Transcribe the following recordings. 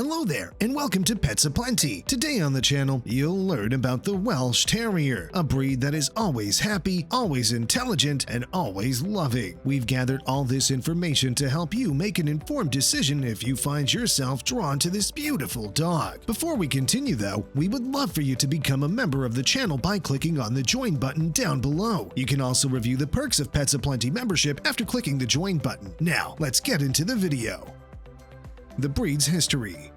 Hello there, and welcome to Pets Aplenty. Today on the channel, you'll learn about the Welsh Terrier, a breed that is always happy, always intelligent, and always loving. We've gathered all this information to help you make an informed decision if you find yourself drawn to this beautiful dog. Before we continue though, we would love for you to become a member of the channel by clicking on the join button down below. You can also review the perks of Pets Aplenty membership after clicking the join button. Now, let's get into the video. The breed's history.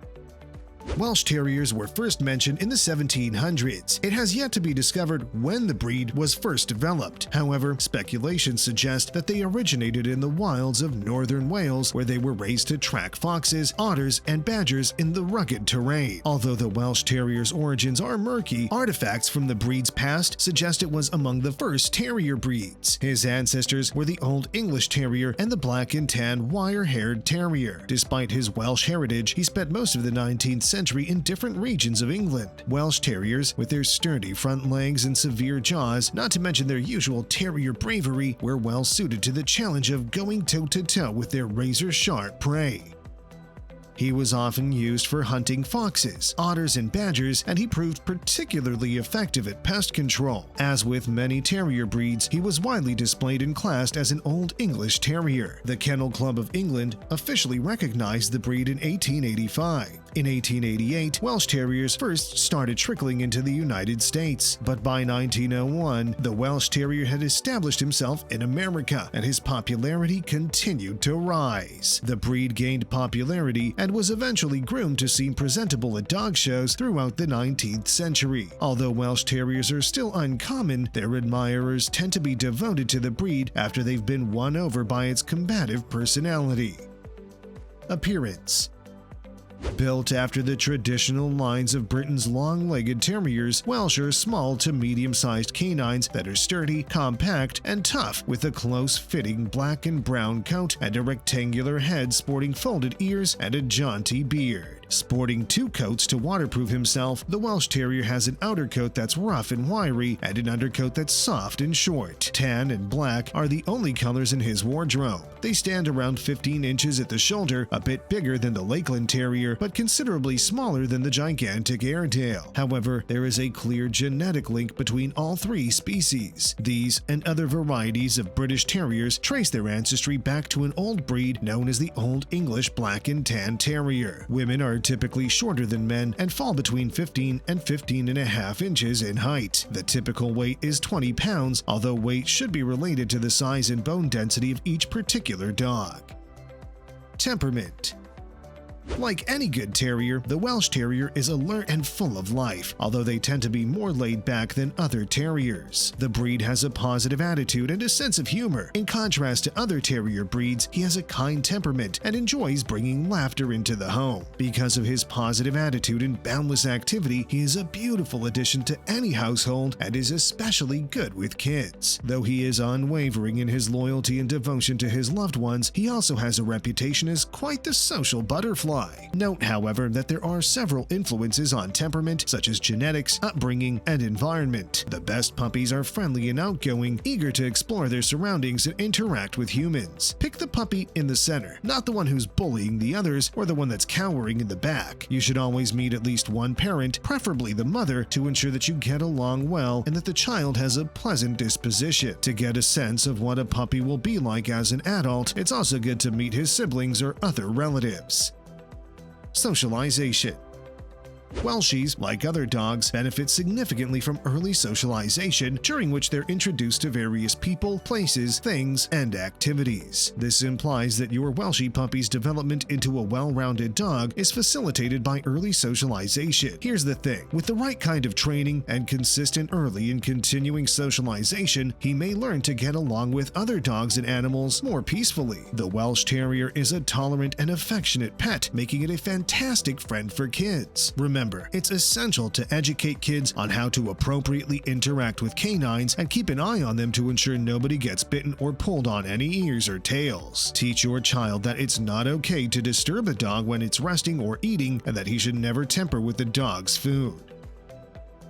Welsh Terriers were first mentioned in the 1700s. It has yet to be discovered when the breed was first developed. However, speculation suggests that they originated in the wilds of northern Wales, where they were raised to track foxes, otters, and badgers in the rugged terrain. Although the Welsh Terrier's origins are murky, artifacts from the breed's past suggest it was among the first terrier breeds. His ancestors were the Old English Terrier and the Black and Tan Wire-haired Terrier. Despite his Welsh heritage, he spent most of the 19th century in different regions of England. Welsh Terriers, with their sturdy front legs and severe jaws, not to mention their usual terrier bravery, were well suited to the challenge of going toe-to-toe with their razor-sharp prey. He was often used for hunting foxes, otters, and badgers, and he proved particularly effective at pest control. As with many terrier breeds, he was widely displayed and classed as an Old English Terrier. The Kennel Club of England officially recognized the breed in 1885. In 1888, Welsh Terriers first started trickling into the United States, but by 1901, the Welsh Terrier had established himself in America, and his popularity continued to rise. The breed gained popularity and was eventually groomed to seem presentable at dog shows throughout the 19th century. Although Welsh Terriers are still uncommon, their admirers tend to be devoted to the breed after they've been won over by its combative personality. Appearance. Built after the traditional lines of Britain's long-legged terriers, Welsh are small to medium-sized canines that are sturdy, compact, and tough, with a close-fitting black and brown coat and a rectangular head sporting folded ears and a jaunty beard. Sporting two coats to waterproof himself, the Welsh Terrier has an outer coat that's rough and wiry and an undercoat that's soft and short. Tan and black are the only colors in his wardrobe. They stand around 15 inches at the shoulder, a bit bigger than the Lakeland Terrier, but considerably smaller than the gigantic Airedale. However, there is a clear genetic link between all three species. These and other varieties of British Terriers trace their ancestry back to an old breed known as the Old English Black and Tan Terrier. Women are typically shorter than men and fall between 15 and 15.5 inches in height. The typical weight is 20 pounds, although weight should be related to the size and bone density of each particular dog. Temperament. Like any good terrier, the Welsh Terrier is alert and full of life, although they tend to be more laid back than other terriers. The breed has a positive attitude and a sense of humor. In contrast to other terrier breeds, he has a kind temperament and enjoys bringing laughter into the home. Because of his positive attitude and boundless activity, he is a beautiful addition to any household and is especially good with kids. Though he is unwavering in his loyalty and devotion to his loved ones, he also has a reputation as quite the social butterfly. Note, however, that there are several influences on temperament, such as genetics, upbringing, and environment. The best puppies are friendly and outgoing, eager to explore their surroundings and interact with humans. Pick the puppy in the center, not the one who's bullying the others or the one that's cowering in the back. You should always meet at least one parent, preferably the mother, to ensure that you get along well and that the child has a pleasant disposition. To get a sense of what a puppy will be like as an adult, it's also good to meet his siblings or other relatives. Socialization. Welshies, like other dogs, benefit significantly from early socialization, during which they're introduced to various people, places, things, and activities. This implies that your Welshie puppy's development into a well-rounded dog is facilitated by early socialization. Here's the thing, with the right kind of training and consistent early and continuing socialization, he may learn to get along with other dogs and animals more peacefully. The Welsh Terrier is a tolerant and affectionate pet, making it a fantastic friend for kids. Remember, it's essential to educate kids on how to appropriately interact with canines and keep an eye on them to ensure nobody gets bitten or pulled on any ears or tails. Teach your child that it's not okay to disturb a dog when it's resting or eating, and that he should never tamper with the dog's food.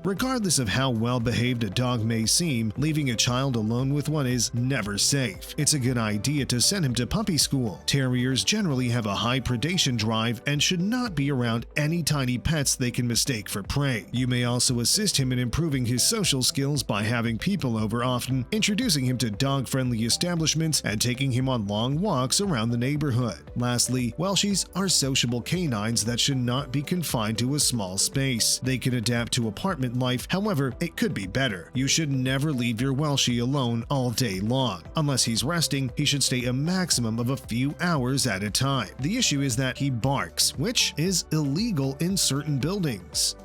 Regardless of how well-behaved a dog may seem, leaving a child alone with one is never safe. It's a good idea to send him to puppy school. Terriers generally have a high predation drive and should not be around any tiny pets they can mistake for prey. You may also assist him in improving his social skills by having people over often, introducing him to dog-friendly establishments, and taking him on long walks around the neighborhood. Lastly, Welshies are sociable canines that should not be confined to a small space. They can adapt to apartment life, however, it could be better. You should never leave your Welshie alone all day long. Unless he's resting, he should stay a maximum of a few hours at a time. The issue is that he barks, which is illegal in certain buildings.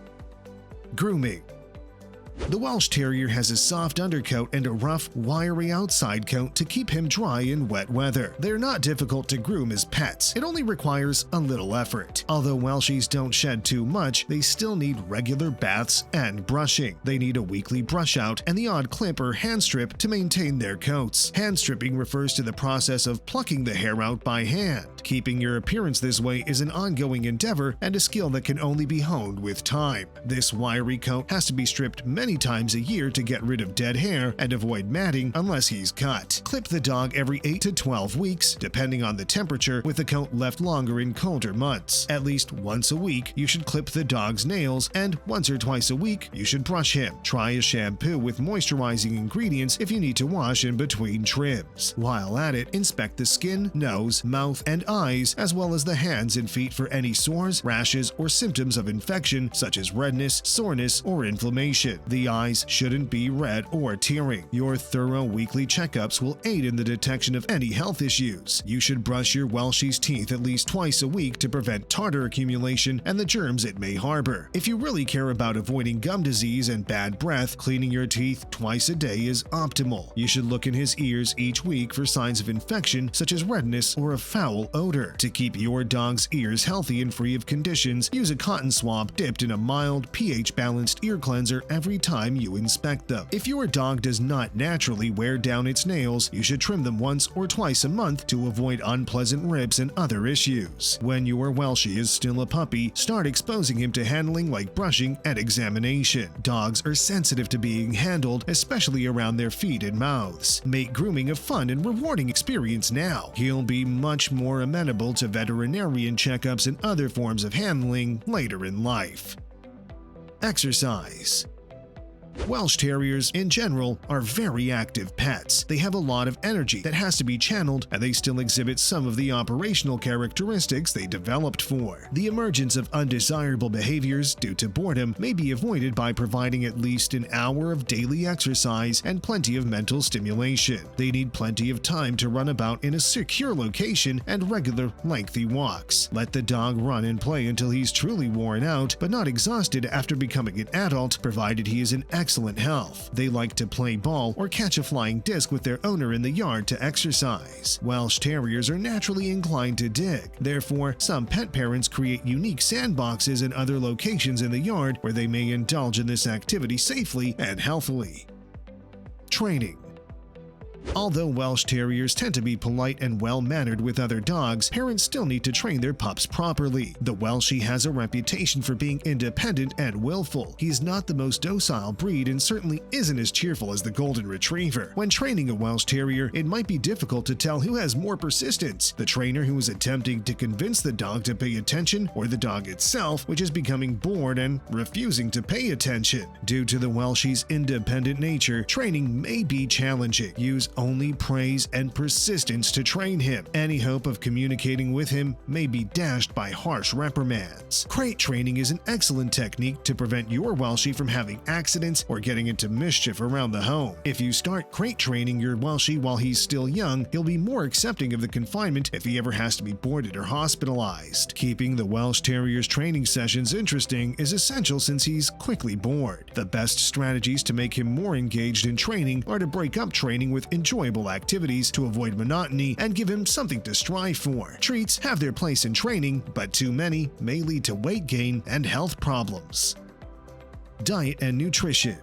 Grooming. The Welsh Terrier has a soft undercoat and a rough, wiry outside coat to keep him dry in wet weather. They're not difficult to groom as pets. It only requires a little effort. Although Welshies don't shed too much, they still need regular baths and brushing. They need a weekly brush out and the odd clip or hand strip to maintain their coats. Hand stripping refers to the process of plucking the hair out by hand. Keeping your appearance this way is an ongoing endeavor and a skill that can only be honed with time. This wiry coat has to be stripped many times a year to get rid of dead hair and avoid matting unless he's cut. Clip the dog every 8 to 12 weeks, depending on the temperature, with the coat left longer in colder months. At least once a week, you should clip the dog's nails, and once or twice a week, you should brush him. Try a shampoo with moisturizing ingredients if you need to wash in between trims. While at it, inspect the skin, nose, mouth, and eyes, as well as the hands and feet for any sores, rashes, or symptoms of infection such as redness, soreness, or inflammation. The eyes shouldn't be red or tearing. Your thorough weekly checkups will aid in the detection of any health issues. You should brush your Welshie's teeth at least twice a week to prevent tartar accumulation and the germs it may harbor. If you really care about avoiding gum disease and bad breath, cleaning your teeth twice a day is optimal. You should look in his ears each week for signs of infection such as redness or a foul odor. To keep your dog's ears healthy and free of conditions, use a cotton swab dipped in a mild, pH-balanced ear cleanser every time you inspect them. If your dog does not naturally wear down its nails, you should trim them once or twice a month to avoid unpleasant rips and other issues. When your Welshie is still a puppy, start exposing him to handling like brushing and examination. Dogs are sensitive to being handled, especially around their feet and mouths. Make grooming a fun and rewarding experience now. He'll be much more amenable to veterinarian checkups and other forms of handling later in life. Exercise. Welsh Terriers, in general, are very active pets. They have a lot of energy that has to be channeled, and they still exhibit some of the operational characteristics they developed for. The emergence of undesirable behaviors due to boredom may be avoided by providing at least an hour of daily exercise and plenty of mental stimulation. They need plenty of time to run about in a secure location and regular, lengthy walks. Let the dog run and play until he's truly worn out, but not exhausted after becoming an adult, provided he is in excellent health. They like to play ball or catch a flying disc with their owner in the yard to exercise. Welsh Terriers are naturally inclined to dig. Therefore, some pet parents create unique sandboxes and other locations in the yard where they may indulge in this activity safely and healthily. Training. Although Welsh Terriers tend to be polite and well-mannered with other dogs, parents still need to train their pups properly. The Welshie has a reputation for being independent and willful. He's not the most docile breed and certainly isn't as cheerful as the Golden Retriever. When training a Welsh Terrier, it might be difficult to tell who has more persistence, the trainer who is attempting to convince the dog to pay attention, or the dog itself, which is becoming bored and refusing to pay attention. Due to the Welshie's independent nature, training may be challenging. Use only praise and persistence to train him. Any hope of communicating with him may be dashed by harsh reprimands. Crate training is an excellent technique to prevent your Welshie from having accidents or getting into mischief around the home. If you start crate training your Welshie while he's still young, he'll be more accepting of the confinement if he ever has to be boarded or hospitalized. Keeping the Welsh Terrier's training sessions interesting is essential since he's quickly bored. The best strategies to make him more engaged in training are to break up training with enjoyable activities to avoid monotony and give him something to strive for. Treats have their place in training, but too many may lead to weight gain and health problems. Diet and nutrition.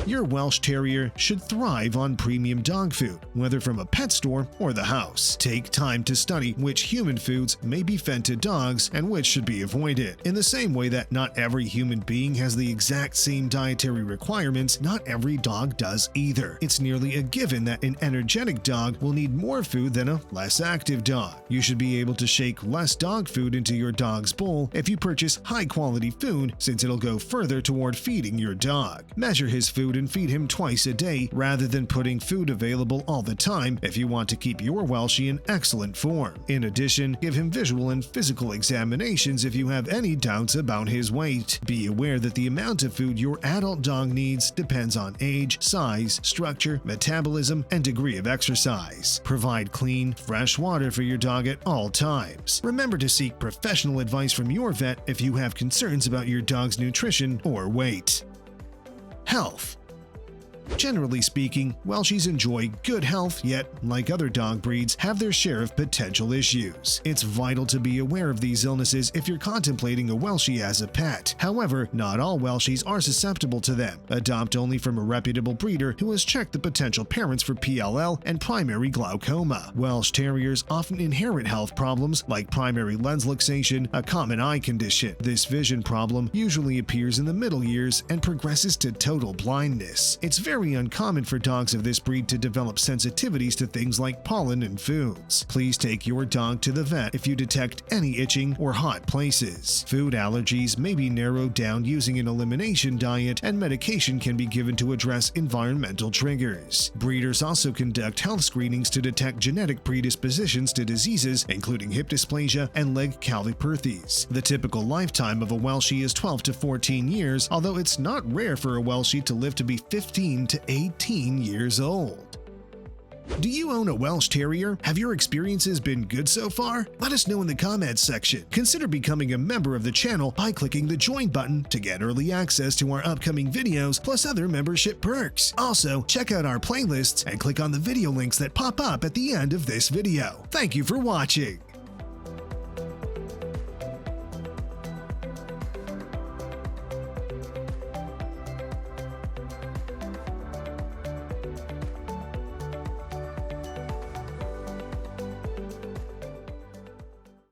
Your Welsh Terrier should thrive on premium dog food, whether from a pet store or the house. Take time to study which human foods may be fed to dogs and which should be avoided. In the same way that not every human being has the exact same dietary requirements, not every dog does either. It's nearly a given that an energetic dog will need more food than a less active dog. You should be able to shake less dog food into your dog's bowl if you purchase high-quality food, since it'll go further toward feeding your dog. Measure his food and feed him twice a day rather than putting food available all the time if you want to keep your Welshie in excellent form. In addition, give him visual and physical examinations if you have any doubts about his weight. Be aware that the amount of food your adult dog needs depends on age, size, structure, metabolism, and degree of exercise. Provide clean, fresh water for your dog at all times. Remember to seek professional advice from your vet if you have concerns about your dog's nutrition or weight. Health. Generally speaking, Welshies enjoy good health, yet, like other dog breeds, have their share of potential issues. It's vital to be aware of these illnesses if you're contemplating a Welshie as a pet. However, not all Welshies are susceptible to them. Adopt only from a reputable breeder who has checked the potential parents for PLL and primary glaucoma. Welsh Terriers often inherit health problems like primary lens luxation, a common eye condition. This vision problem usually appears in the middle years and progresses to total blindness. It's very uncommon for dogs of this breed to develop sensitivities to things like pollen and foods. Please take your dog to the vet if you detect any itching or hot places. Food allergies may be narrowed down using an elimination diet, and medication can be given to address environmental triggers. Breeders also conduct health screenings to detect genetic predispositions to diseases, including hip dysplasia and leg calviperthes. The typical lifetime of a Welshie is 12 to 14 years, although it's not rare for a Welshie to live to be 15 to 18 years old. Do you own a Welsh Terrier? Have your experiences been good so far? Let us know in the comments section. Consider becoming a member of the channel by clicking the join button to get early access to our upcoming videos plus other membership perks. Also, check out our playlists and click on the video links that pop up at the end of this video. Thank you for watching.